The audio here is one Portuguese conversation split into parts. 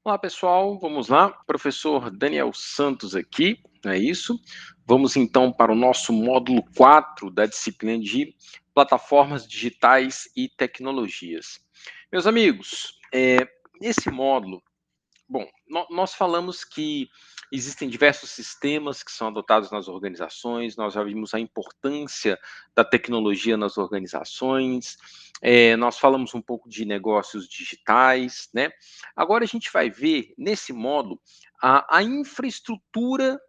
Olá pessoal, vamos lá. Professor Daniel Santos aqui, não é isso? Vamos então para o nosso módulo 4 da disciplina de plataformas digitais e tecnologias. Meus amigos, nesse módulo, bom, nós falamos que existem diversos sistemas que são adotados nas organizações, nós já vimos a importância da tecnologia nas organizações, nós falamos um pouco de negócios digitais, né? Agora a gente vai ver, nesse módulo, a infraestrutura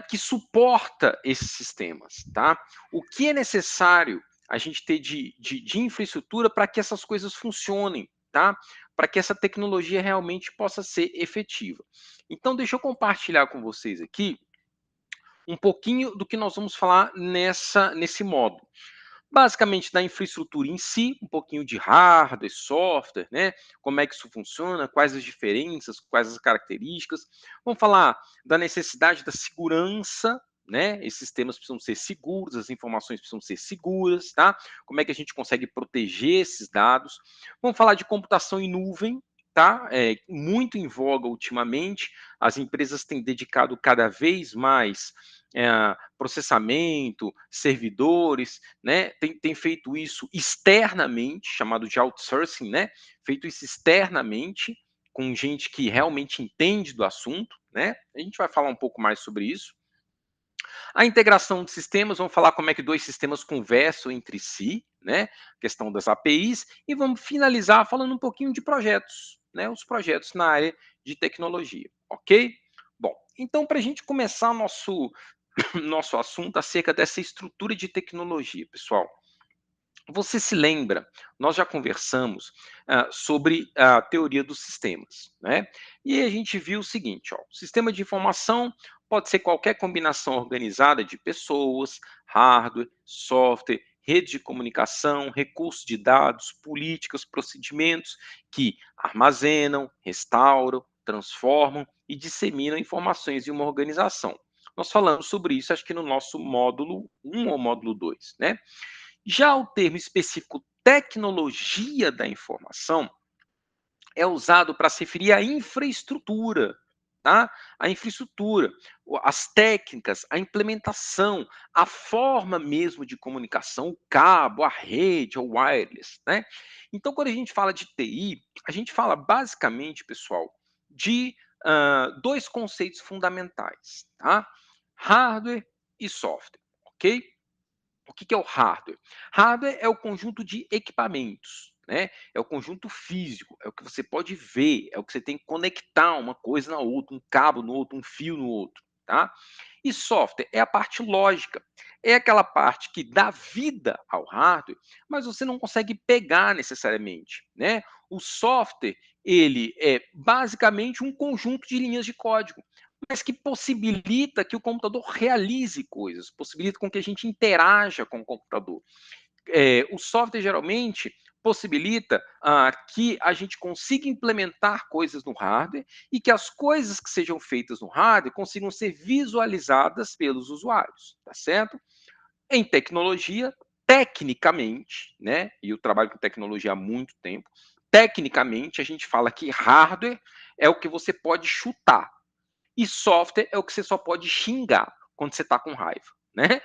que suporta esses sistemas, tá? O que é necessário a gente ter de infraestrutura para que essas coisas funcionem, tá? Para que essa tecnologia realmente possa ser efetiva. Então, deixa eu compartilhar com vocês aqui um pouquinho do que nós vamos falar nesse módulo. Basicamente da infraestrutura em si, um pouquinho de hardware, software, né? Como é que isso funciona, quais as diferenças, quais as características. Vamos falar da necessidade da segurança, né? Esses sistemas precisam ser seguros, as informações precisam ser seguras, tá? Como é que a gente consegue proteger esses dados? Vamos falar de computação em nuvem, tá? Muito em voga ultimamente. As empresas têm dedicado cada vez mais processamento, servidores, né? Tem feito isso externamente, chamado de outsourcing, né? Feito isso externamente, com gente que realmente entende do assunto, né? A gente vai falar um pouco mais sobre isso. A integração de sistemas, vamos falar como é que dois sistemas conversam entre si, né? Questão das APIs, e vamos finalizar falando um pouquinho de projetos, né? Os projetos na área de tecnologia, ok? Bom, então para a gente começar nosso assunto acerca dessa estrutura de tecnologia, pessoal. Você se lembra, nós já conversamos sobre a teoria dos sistemas, né? E a gente viu o seguinte, ó, o sistema de informação pode ser qualquer combinação organizada de pessoas, hardware, software, rede de comunicação, recursos de dados, políticas, procedimentos que armazenam, restauram, transformam e disseminam informações em uma organização. Nós falamos sobre isso, acho que no nosso módulo 1 ou módulo 2, né? Já o termo específico tecnologia da informação é usado para se referir à infraestrutura, tá? A infraestrutura, as técnicas, a implementação, a forma mesmo de comunicação, o cabo, a rede, o wireless, né? Então, quando a gente fala de TI, a gente fala basicamente, pessoal, de dois conceitos fundamentais, tá? Hardware e software, ok? O que é o hardware? Hardware é o conjunto de equipamentos, né? É o conjunto físico, é o que você pode ver, é o que você tem que conectar uma coisa na outra, um cabo no outro, um fio no outro, tá? E software é a parte lógica, é aquela parte que dá vida ao hardware, mas você não consegue pegar necessariamente, né? O software, ele é basicamente um conjunto de linhas de código, mas que possibilita que o computador realize coisas, possibilita com que a gente interaja com o computador. O software geralmente possibilita que a gente consiga implementar coisas no hardware e que as coisas que sejam feitas no hardware consigam ser visualizadas pelos usuários, tá certo? Em tecnologia, tecnicamente, né? E eu trabalho com tecnologia há muito tempo. Tecnicamente, a gente fala que hardware é o que você pode chutar, e software é o que você só pode xingar quando você está com raiva, né?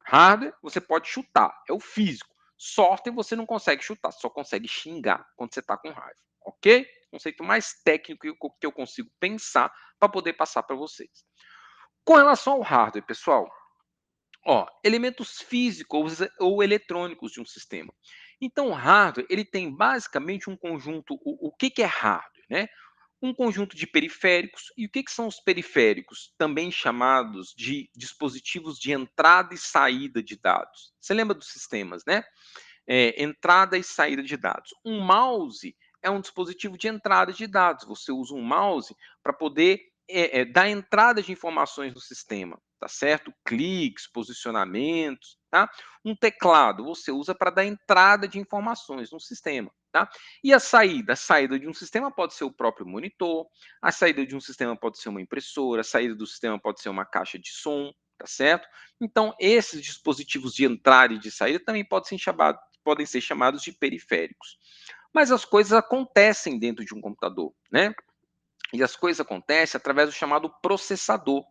Hardware você pode chutar, é o físico. Software você não consegue chutar, só consegue xingar quando você está com raiva, ok? Conceito mais técnico que eu consigo pensar para poder passar para vocês. Com relação ao hardware, pessoal, ó, elementos físicos ou eletrônicos de um sistema. Então, o hardware ele tem basicamente um conjunto. O que é hardware, né? Um conjunto de periféricos. E o que são os periféricos? Também chamados de dispositivos de entrada e saída de dados. Você lembra dos sistemas, né? Entrada e saída de dados. Um mouse é um dispositivo de entrada de dados. Você usa um mouse para poder dar entrada de informações no sistema, tá certo? Cliques, posicionamentos, tá? Um teclado você usa para dar entrada de informações no sistema, tá? E a saída? A saída de um sistema pode ser o próprio monitor, a saída de um sistema pode ser uma impressora, a saída do sistema pode ser uma caixa de som, tá certo? Então, esses dispositivos de entrada e de saída também podem ser chamados de periféricos. Mas as coisas acontecem dentro de um computador, né? E as coisas acontecem através do chamado processador,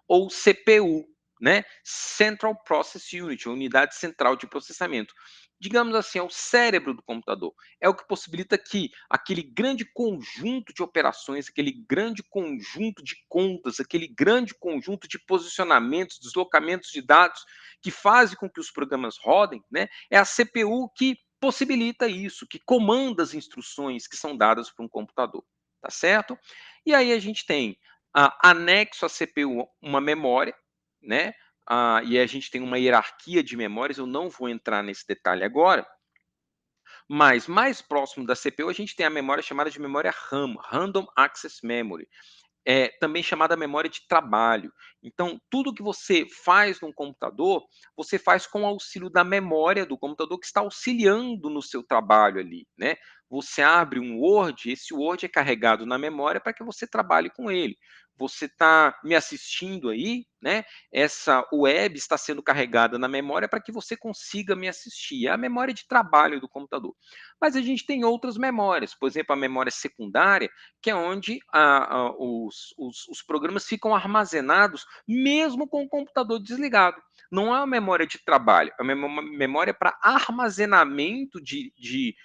ou CPU, né? Central Process Unit, unidade central de processamento. Digamos assim, é o cérebro do computador. É o que possibilita que aquele grande conjunto de operações, aquele grande conjunto de contas, aquele grande conjunto de posicionamentos, deslocamentos de dados, que fazem com que os programas rodem, né? É a CPU que possibilita isso, que comanda as instruções que são dadas para um computador, tá certo? E aí a gente tem anexo à CPU uma memória, né? E a gente tem uma hierarquia de memórias, eu não vou entrar nesse detalhe agora, mas mais próximo da CPU a gente tem a memória chamada de memória RAM, Random Access Memory, também chamada memória de trabalho. Então, tudo que você faz no computador, você faz com o auxílio da memória do computador que está auxiliando no seu trabalho ali, né? Você abre um Word, esse Word é carregado na memória para que você trabalhe com ele. Você está me assistindo aí, né? Essa web está sendo carregada na memória para que você consiga me assistir. É a memória de trabalho do computador. Mas a gente tem outras memórias, por exemplo, a memória secundária, que é onde os programas ficam armazenados mesmo com o computador desligado. Não é uma memória de trabalho, é uma memória para armazenamento de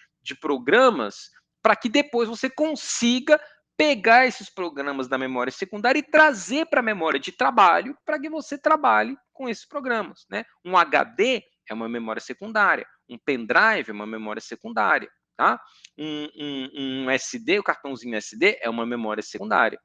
programas para que depois você consiga pegar esses programas da memória secundária e trazer para a memória de trabalho para que você trabalhe com esses programas. Né? Um HD é uma memória secundária, um pendrive é uma memória secundária. Tá? Um SD, o cartãozinho SD, é uma memória secundária.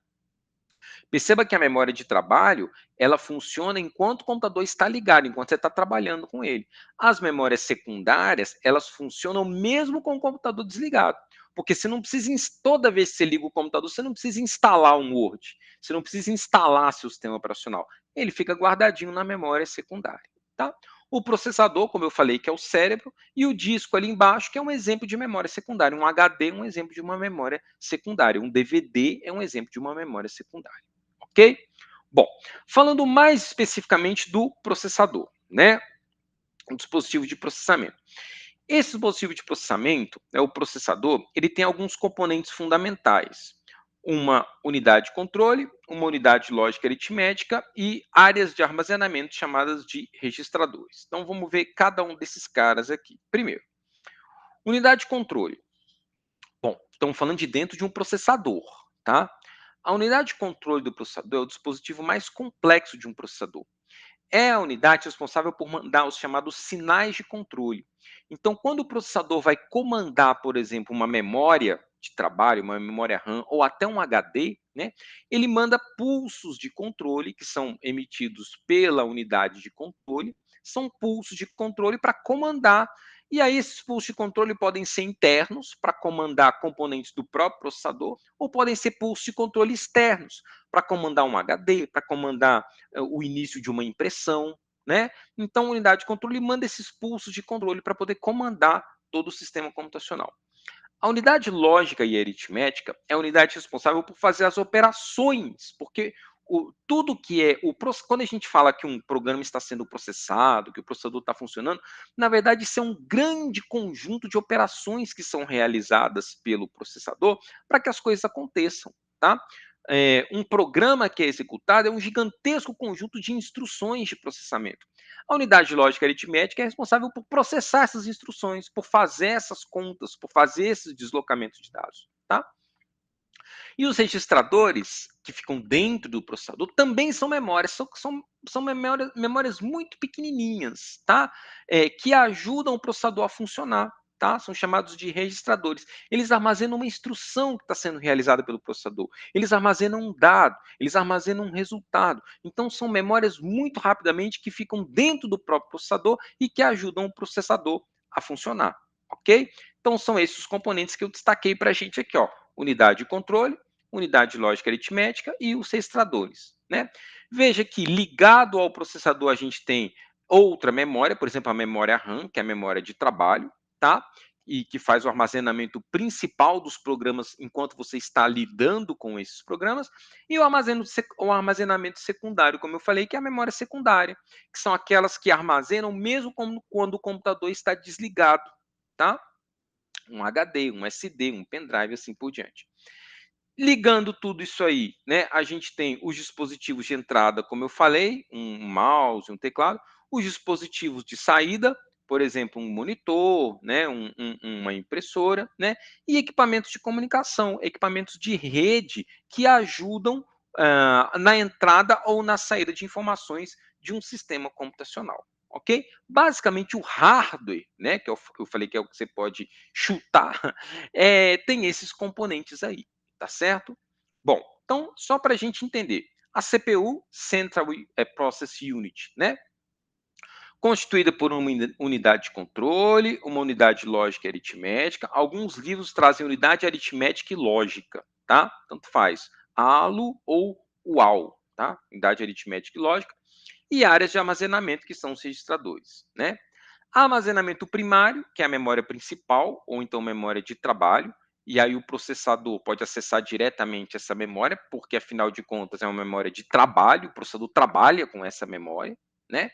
Perceba que a memória de trabalho, ela funciona enquanto o computador está ligado, enquanto você está trabalhando com ele. As memórias secundárias, elas funcionam mesmo com o computador desligado. Porque você não precisa, toda vez que você liga o computador, você não precisa instalar um Word, você não precisa instalar seu sistema operacional. Ele fica guardadinho na memória secundária. Tá? O processador, como eu falei, que é o cérebro, e o disco ali embaixo, que é um exemplo de memória secundária. Um HD é um exemplo de uma memória secundária. Um DVD é um exemplo de uma memória secundária. Ok? Bom, falando mais especificamente do processador, né? O dispositivo de processamento. Esse dispositivo de processamento, o processador, ele tem alguns componentes fundamentais. Uma unidade de controle, uma unidade de lógica aritmética e áreas de armazenamento chamadas de registradores. Então vamos ver cada um desses caras aqui. Primeiro, unidade de controle. Bom, estamos falando de dentro de um processador, tá? A unidade de controle do processador é o dispositivo mais complexo de um processador. É a unidade responsável por mandar os chamados sinais de controle. Então, quando o processador vai comandar, por exemplo, uma memória de trabalho, uma memória RAM ou até um HD, né, ele manda pulsos de controle que são emitidos pela unidade de controle, são pulsos de controle para comandar. E aí, esses pulsos de controle podem ser internos, para comandar componentes do próprio processador, ou podem ser pulsos de controle externos, para comandar um HD, para comandar o início de uma impressão, né? Então, a unidade de controle manda esses pulsos de controle para poder comandar todo o sistema computacional. A unidade lógica e aritmética é a unidade responsável por fazer as operações, porque tudo que quando a gente fala que um programa está sendo processado, que o processador está funcionando, na verdade isso é um grande conjunto de operações que são realizadas pelo processador para que as coisas aconteçam, tá? Um programa que é executado é um gigantesco conjunto de instruções de processamento. A unidade lógica aritmética é responsável por processar essas instruções, por fazer essas contas, por fazer esses deslocamentos de dados. Tá? E os registradores que ficam dentro do processador também são memórias, são memórias muito pequenininhas, tá? Que ajudam o processador a funcionar. Tá? São chamados de registradores. Eles armazenam uma instrução que está sendo realizada pelo processador. Eles armazenam um dado, eles armazenam um resultado. Então, são memórias muito rapidamente que ficam dentro do próprio processador e que ajudam o processador a funcionar. Ok? Então, são esses os componentes que eu destaquei para a gente aqui. Ó. Unidade de controle, unidade de lógica aritmética e os registradores. Né? Veja que ligado ao processador a gente tem outra memória, por exemplo, a memória RAM, que é a memória de trabalho, tá? e que faz o armazenamento principal dos programas enquanto você está lidando com esses programas, e o armazenamento secundário, como eu falei, que é a memória secundária, que são aquelas que armazenam mesmo quando o computador está desligado, tá? Um HD, um SD, um pendrive, assim por diante. Ligando tudo isso aí, né, a gente tem os dispositivos de entrada, como eu falei, um mouse, um teclado, os dispositivos de saída, por exemplo, um monitor, né, uma impressora, né, e equipamentos de comunicação, equipamentos de rede que ajudam na entrada ou na saída de informações de um sistema computacional. Ok? Basicamente, o hardware, né, que eu falei que é o que você pode chutar, tem esses componentes aí. Tá certo? Bom, então, só para a gente entender, a CPU, Central Process Unit, né? Constituída por uma unidade de controle, uma unidade lógica e aritmética. Alguns livros trazem unidade aritmética e lógica, tá? Tanto faz, ALO ou UAL, tá? Unidade aritmética e lógica. E áreas de armazenamento, que são os registradores, né? Armazenamento primário, que é a memória principal, ou então memória de trabalho, e aí o processador pode acessar diretamente essa memória, porque afinal de contas é uma memória de trabalho, o processador trabalha com essa memória, né?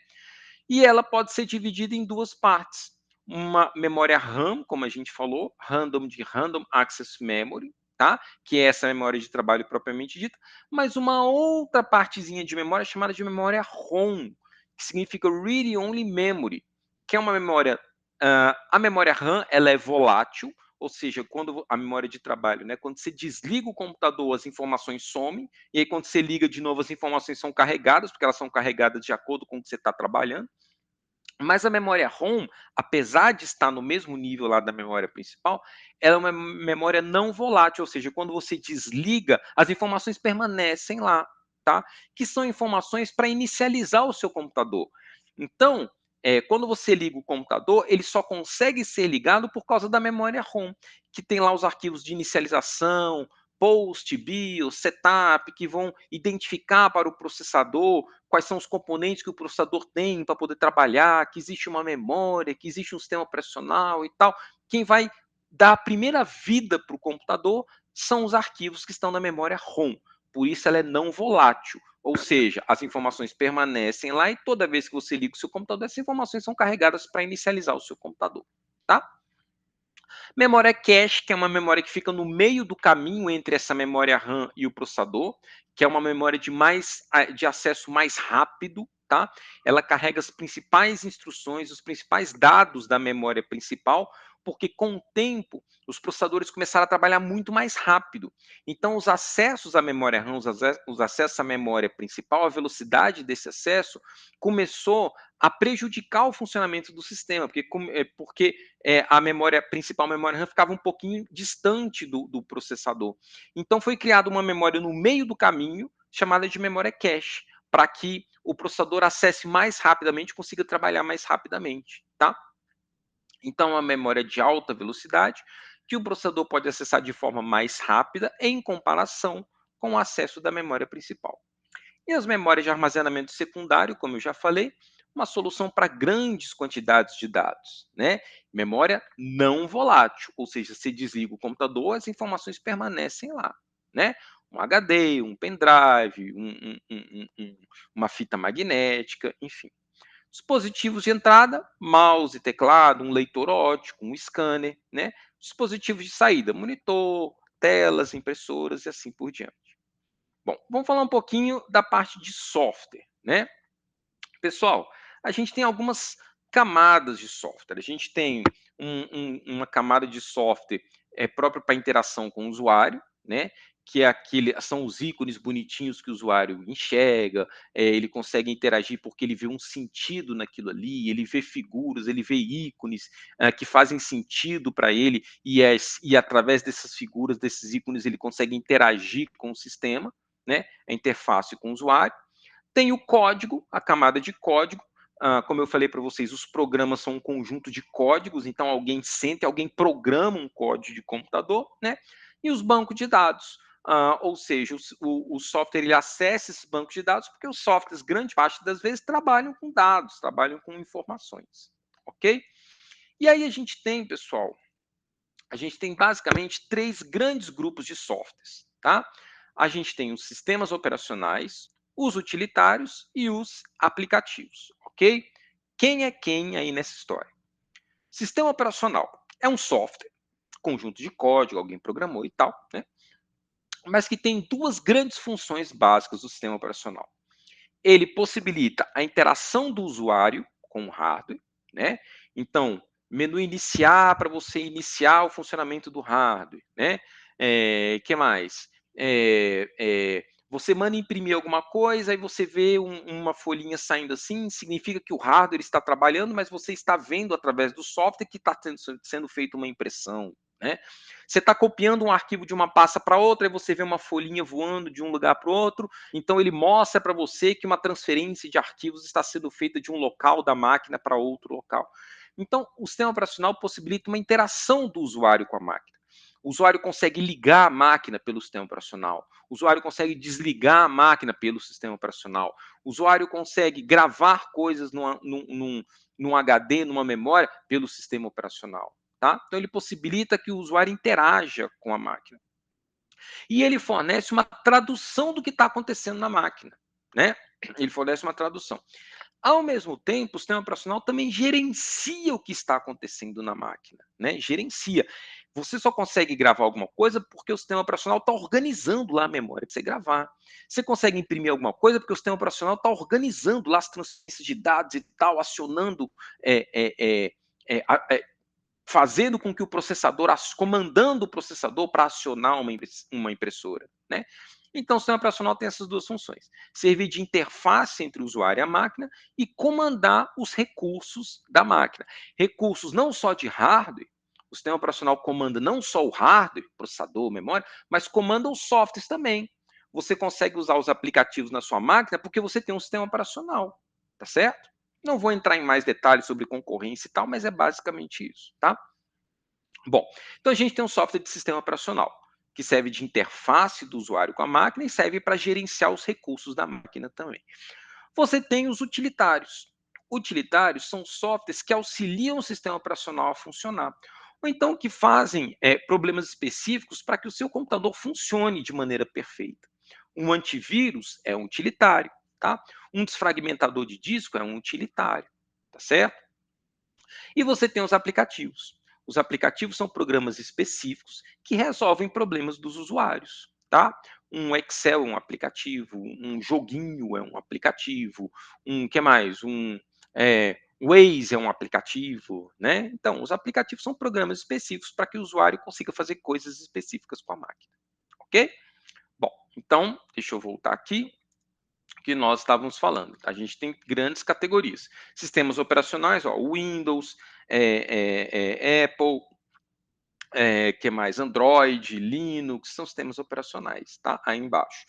E ela pode ser dividida em duas partes. Uma memória RAM, como a gente falou, Random Access Memory, tá? Que é essa memória de trabalho propriamente dita, mas uma outra partezinha de memória chamada de memória ROM, que significa Read Only Memory, que é uma memória. A memória RAM ela é volátil, ou seja, quando a memória de trabalho, né, quando você desliga o computador, as informações somem, e aí quando você liga de novo, as informações são carregadas, porque elas são carregadas de acordo com o que você está trabalhando. Mas a memória ROM, apesar de estar no mesmo nível lá da memória principal, ela é uma memória não volátil, ou seja, quando você desliga, as informações permanecem lá, tá? Que são informações para inicializar o seu computador. Então, quando você liga o computador, ele só consegue ser ligado por causa da memória ROM, que tem lá os arquivos de inicialização, post, BIOS, setup, que vão identificar para o processador quais são os componentes que o processador tem para poder trabalhar, que existe uma memória, que existe um sistema operacional e tal. Quem vai dar a primeira vida para o computador são os arquivos que estão na memória ROM. Por isso ela é não volátil. Ou seja, as informações permanecem lá e toda vez que você liga o seu computador, essas informações são carregadas para inicializar o seu computador. Tá? Memória cache, que é uma memória que fica no meio do caminho entre essa memória RAM e o processador, que é uma memória de acesso mais rápido, tá? Ela carrega as principais instruções, os principais dados da memória principal, porque com o tempo os processadores começaram a trabalhar muito mais rápido. Então, os acessos à memória RAM, os acessos à memória principal, a velocidade desse acesso começou a prejudicar o funcionamento do sistema, porque a memória principal, a memória RAM, ficava um pouquinho distante do processador. Então, foi criada uma memória no meio do caminho, chamada de memória cache, para que o processador acesse mais rapidamente, consiga trabalhar mais rapidamente, tá? Então, é uma memória de alta velocidade, que o processador pode acessar de forma mais rápida, em comparação com o acesso da memória principal. E as memórias de armazenamento secundário, como eu já falei, uma solução para grandes quantidades de dados, né? Memória não volátil, ou seja, você desliga o computador, as informações permanecem lá, né? Um HD, um pendrive, uma fita magnética, enfim. Dispositivos de entrada, mouse, teclado, um leitor óptico, um scanner, né? Dispositivos de saída, monitor, telas, impressoras e assim por diante. Bom, vamos falar um pouquinho da parte de software, né? Pessoal, a gente tem algumas camadas de software. A gente tem uma camada de software própria para interação com o usuário, né? Que é são os ícones bonitinhos que o usuário enxerga, ele consegue interagir porque ele vê um sentido naquilo ali, ele vê figuras, ele vê ícones que fazem sentido para ele, e através dessas figuras, desses ícones, ele consegue interagir com o sistema, né? A interface com o usuário. Tem o código, a camada de código. Como eu falei para vocês, os programas são um conjunto de códigos, então alguém senta, alguém programa um código de computador, né? E os bancos de dados, ou seja, o software ele acessa esses bancos de dados, porque os softwares, grande parte das vezes, trabalham com dados, trabalham com informações, ok? E aí a gente tem, pessoal, a gente tem basicamente 3 grandes grupos de softwares, tá? A gente tem os sistemas operacionais, os utilitários e os aplicativos, ok? Quem é quem aí nessa história? Sistema operacional é um software, conjunto de código, alguém programou e tal, né? Mas que tem 2 grandes funções básicas do sistema operacional. Ele possibilita a interação do usuário com o hardware, né? Então, menu iniciar para você iniciar o funcionamento do hardware, né? Que mais? Você manda imprimir alguma coisa e você vê uma folhinha saindo assim, significa que o hardware está trabalhando, mas você está vendo através do software que está sendo feita uma impressão, né? Você está copiando um arquivo de uma pasta para outra e você vê uma folhinha voando de um lugar para o outro, então ele mostra para você que uma transferência de arquivos está sendo feita de um local da máquina para outro local. Então, o sistema operacional possibilita uma interação do usuário com a máquina. O usuário consegue ligar a máquina pelo sistema operacional. O usuário consegue desligar a máquina pelo sistema operacional. O usuário consegue gravar coisas num HD, numa memória, pelo sistema operacional. Tá? Então, ele possibilita que o usuário interaja com a máquina. E ele fornece uma tradução do que está acontecendo na máquina. Né? Ele fornece uma tradução. Ao mesmo tempo, o sistema operacional também gerencia o que está acontecendo na máquina, né? Gerencia. Você só consegue gravar alguma coisa porque o sistema operacional está organizando lá a memória para você gravar. Você consegue imprimir alguma coisa porque o sistema operacional está organizando lá as transferências de dados e tal, acionando, é, é, é, é, é, fazendo com que o processador, comandando o processador para acionar uma impressora, né? Então, o sistema operacional tem essas 2 funções: servir de interface entre o usuário e a máquina e comandar os recursos da máquina. Recursos não só de hardware, o sistema operacional comanda não só o hardware, processador, memória, mas comanda os softwares também. Você consegue usar os aplicativos na sua máquina porque você tem um sistema operacional, tá certo? Não vou entrar em mais detalhes sobre concorrência e tal, mas é basicamente isso, tá? Bom, então a gente tem um software de sistema operacional, que serve de interface do usuário com a máquina e serve para gerenciar os recursos da máquina também. Você tem os utilitários. Utilitários são softwares que auxiliam o sistema operacional a funcionar, ou então que fazem problemas específicos para que o seu computador funcione de maneira perfeita. Um antivírus é um utilitário, tá? Um desfragmentador de disco é um utilitário, tá certo? E você tem os aplicativos. Os aplicativos são programas específicos que resolvem problemas dos usuários, tá? Um Excel é um aplicativo, um joguinho é um aplicativo, que mais? Waze é um aplicativo, né? Então, os aplicativos são programas específicos para que o usuário consiga fazer coisas específicas com a máquina, ok? Bom, então, deixa eu voltar aqui que nós estávamos falando. A gente tem grandes categorias. Sistemas operacionais, ó, Windows, Apple, que mais? Android, Linux, são sistemas operacionais, tá? Aí embaixo.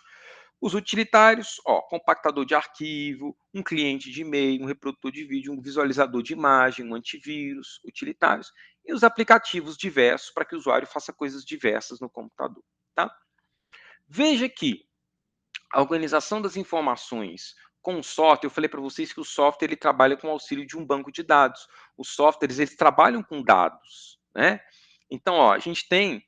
Os utilitários, ó, compactador de arquivo, um cliente de e-mail, um reprodutor de vídeo, um visualizador de imagem, um antivírus, utilitários, e os aplicativos diversos para que o usuário faça coisas diversas no computador, tá? Veja que a organização das informações com o software, eu falei para vocês que o software ele trabalha com o auxílio de um banco de dados. Os softwares eles trabalham com dados, né? Então, ó, a gente tem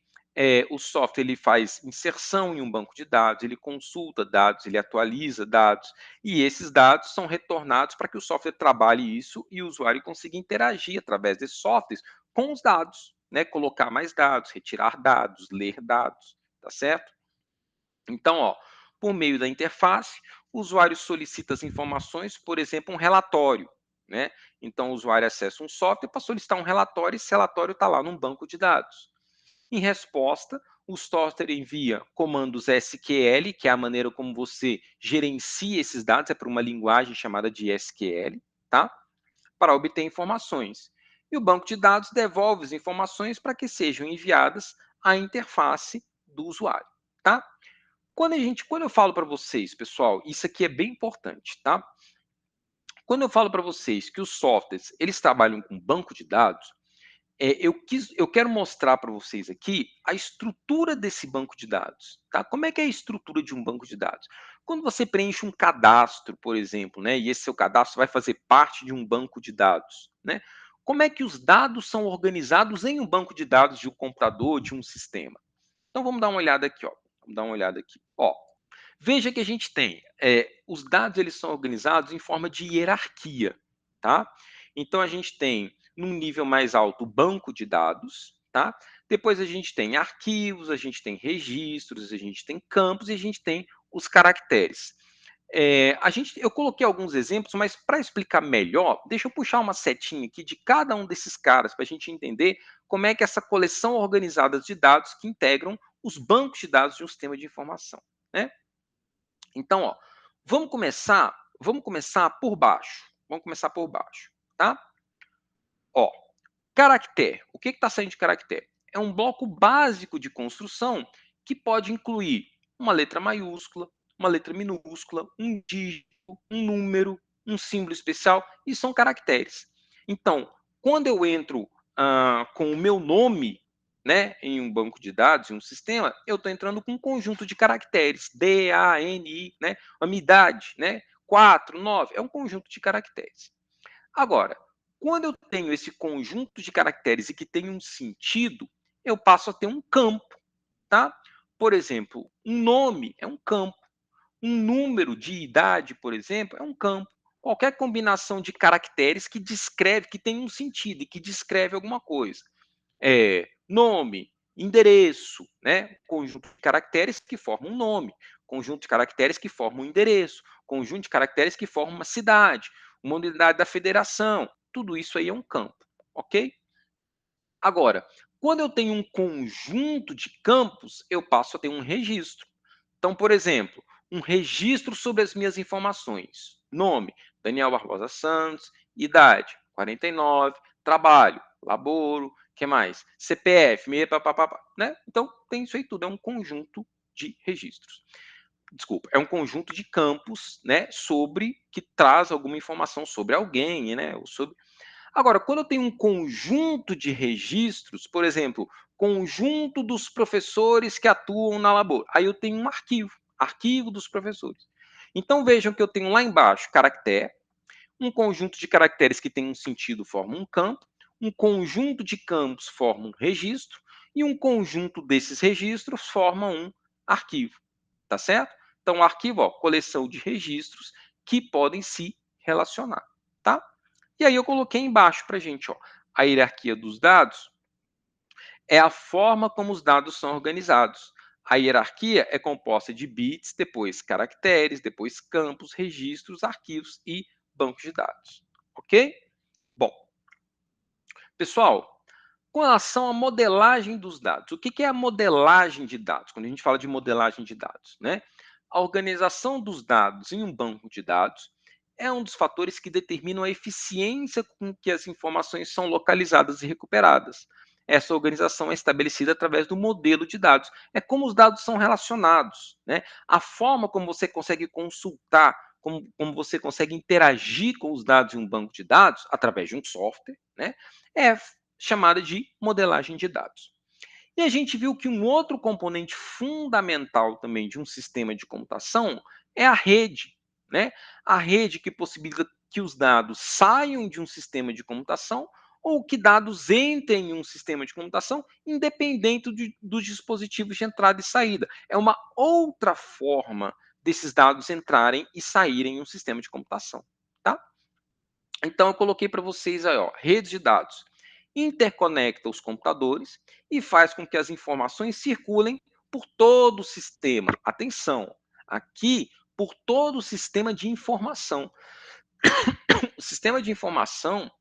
o software ele faz inserção em um banco de dados, ele consulta dados, ele atualiza dados e esses dados são retornados para que o software trabalhe isso e o usuário consiga interagir através desses softwares com os dados, né? Colocar mais dados, retirar dados, ler dados, tá certo? Então, ó, por meio da interface, o usuário solicita as informações, por exemplo, um relatório, né? Então, o usuário acessa um software para solicitar um relatório e esse relatório está lá num banco de dados. Em resposta, o software envia comandos SQL, que é a maneira como você gerencia esses dados, é por uma linguagem chamada de SQL, tá? Para obter informações. E o banco de dados devolve as informações para que sejam enviadas à interface do usuário, tá? Quando eu falo para vocês, pessoal, isso aqui é bem importante, tá? Quando eu falo para vocês que os softwares eles trabalham com banco de dados, eu quero mostrar para vocês aqui a estrutura desse banco de dados, tá? Como é que é a estrutura de um banco de dados? Quando você preenche um cadastro, por exemplo, né, e esse seu cadastro vai fazer parte de um banco de dados, né? como é que os dados são organizados em um banco de dados de um computador, de um sistema. Então vamos dar uma olhada aqui, ó. Vamos dar uma olhada aqui. Ó, veja que a gente tem, os dados eles são organizados em forma de hierarquia, tá? Então a gente tem, num nível mais alto, o banco de dados, tá? Depois a gente tem arquivos, a gente tem registros, a gente tem campos e a gente tem os caracteres. Eu coloquei alguns exemplos, mas para explicar melhor, deixa eu puxar uma setinha aqui de cada um desses caras para a gente entender como é que essa coleção organizada de dados que integram os bancos de dados de um sistema de informação, né? Então, ó, vamos começar por baixo. Vamos começar por baixo, tá? Ó, caractere. O que está saindo de caractere? É um bloco básico de construção que pode incluir uma letra maiúscula, uma letra minúscula, um dígito, um número, um símbolo especial, e são caracteres. Então, quando eu entro com o meu nome, né, em um banco de dados, em um sistema, eu estou entrando com um conjunto de caracteres, D, A, N, I, né, a minha idade, né, 4, 9, é um conjunto de caracteres. Agora, quando eu tenho esse conjunto de caracteres e que tem um sentido, eu passo a ter um campo, tá? Por exemplo, um nome é um campo, um número de idade, por exemplo, é um campo. Qualquer combinação de caracteres que descreve, que tem um sentido e que descreve alguma coisa. Nome, endereço, né? Conjunto de caracteres que formam um nome, conjunto de caracteres que formam um endereço, conjunto de caracteres que formam uma cidade, uma unidade da federação. Tudo isso aí é um campo, ok? Agora, quando eu tenho um conjunto de campos, eu passo a ter um registro. Então, por exemplo, um registro sobre as minhas informações. Nome, Daniel Barbosa Santos. Idade, 49. Trabalho, laboro. Que mais? CPF, meia, papapá, né? Então, tem isso aí tudo. É um conjunto de registros. Desculpa, é um conjunto de campos, né? Sobre que traz alguma informação sobre alguém, né? Ou sobre... Agora, quando eu tenho um conjunto de registros, por exemplo, conjunto dos professores que atuam na Labor, aí eu tenho um arquivo, arquivo dos professores. Então vejam que eu tenho lá embaixo caractere, um conjunto de caracteres que tem um sentido forma um campo, um conjunto de campos forma um registro e um conjunto desses registros forma um arquivo, tá certo? Então, arquivo, ó, coleção de registros que podem se relacionar, tá? E aí eu coloquei embaixo para a gente, ó, a hierarquia dos dados é a forma como os dados são organizados. A hierarquia é composta de bits, depois caracteres, depois campos, registros, arquivos e bancos de dados. Ok? Bom, pessoal, com relação à modelagem dos dados, o que é a modelagem de dados? Quando a gente fala de modelagem de dados, né? A organização dos dados em um banco de dados é um dos fatores que determinam a eficiência com que as informações são localizadas e recuperadas. Essa organização é estabelecida através do modelo de dados. É como os dados são relacionados, né? A forma como você consegue consultar, como você consegue interagir com os dados em um banco de dados, através de um software, né? É chamada de modelagem de dados. E a gente viu que um outro componente fundamental também de um sistema de computação é a rede, né? A rede que possibilita que os dados saiam de um sistema de computação ou que dados entrem em um sistema de computação, independente dos dispositivos de entrada e saída. É uma outra forma desses dados entrarem e saírem em um sistema de computação, tá? Então, eu coloquei para vocês aí, ó, redes de dados. Interconecta os computadores e faz com que as informações circulem por todo o sistema. Atenção, aqui, por todo o sistema de informação. O sistema de informação,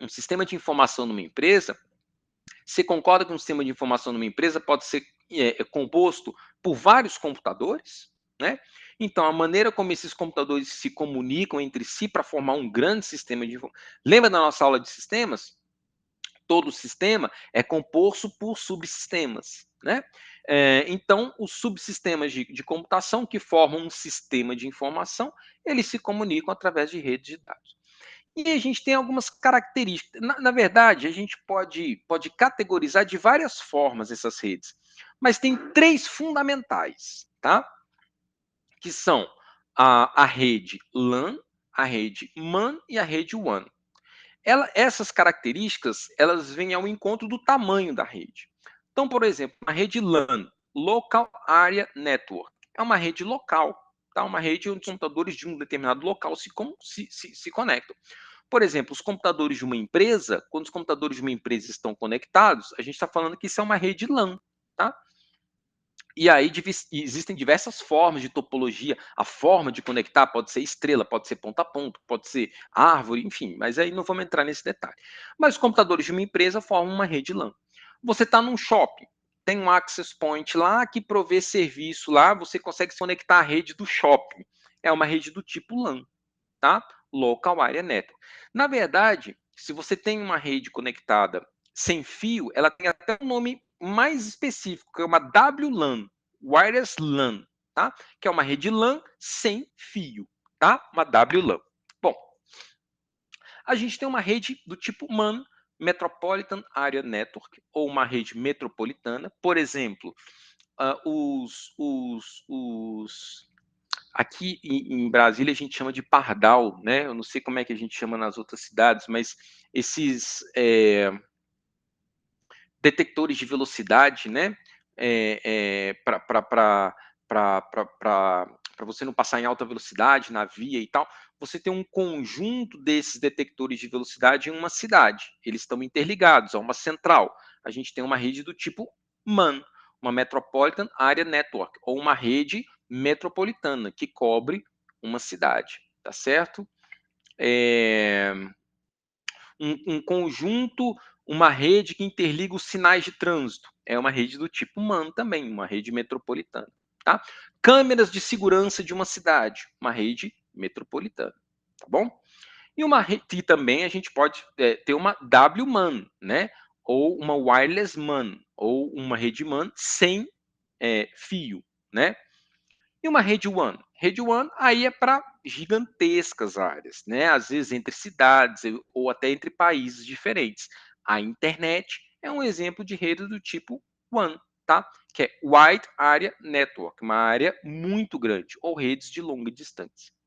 um sistema de informação numa empresa, você concorda que um sistema de informação numa empresa pode ser composto por vários computadores? Né? Então, a maneira como esses computadores se comunicam entre si para formar um grande sistema de informação. Lembra da nossa aula de sistemas? Todo sistema é composto por subsistemas. Né? Então, os subsistemas de computação que formam um sistema de informação, eles se comunicam através de redes de dados. E a gente tem algumas características. Na verdade, a gente pode categorizar de várias formas essas redes, mas tem três fundamentais, tá? Que são a rede LAN, a rede MAN e a rede WAN. Essas características, elas vêm ao encontro do tamanho da rede. Então, por exemplo, a rede LAN, Local Area Network, é uma rede local, tá? Uma rede onde os computadores de um determinado local se conectam. Por exemplo, os computadores de uma empresa, quando os computadores de uma empresa estão conectados, a gente está falando que isso é uma rede LAN, tá? E aí existem diversas formas de topologia. A forma de conectar pode ser estrela, pode ser ponta a ponta, pode ser árvore, enfim, mas aí não vamos entrar nesse detalhe. Mas os computadores de uma empresa formam uma rede LAN. Você está num shopping, tem um access point lá que provê serviço lá, você consegue se conectar à rede do shopping. É uma rede do tipo LAN, tá? Local Area Network. Na verdade, se você tem uma rede conectada sem fio, ela tem até um nome mais específico, que é uma WLAN, Wireless LAN, tá? Que é uma rede LAN sem fio, tá? Uma WLAN. Bom, a gente tem uma rede do tipo MAN, Metropolitan Area Network, ou uma rede metropolitana. Por exemplo, aqui em Brasília a gente chama de pardal, né? Eu não sei como é que a gente chama nas outras cidades, mas esses detectores de velocidade, né? Para você não passar em alta velocidade na via e tal, você tem um conjunto desses detectores de velocidade em uma cidade. Eles estão interligados a uma central. A gente tem uma rede do tipo MAN, uma Metropolitan Area Network, ou uma rede metropolitana que cobre uma cidade, tá certo? Um conjunto, uma rede que interliga os sinais de trânsito. É uma rede do tipo MAN também, uma rede metropolitana. Tá? Câmeras de segurança de uma cidade, uma rede metropolitana. Tá bom? E também a gente pode ter uma WMAN, né? Ou uma wireless MAN, ou uma rede MAN sem fio, né? E uma rede WAN? Rede WAN aí é para gigantescas áreas, né? Às vezes entre cidades ou até entre países diferentes. A internet é um exemplo de rede do tipo WAN, tá? Que é Wide Area Network, uma área muito grande, ou redes de longa distância.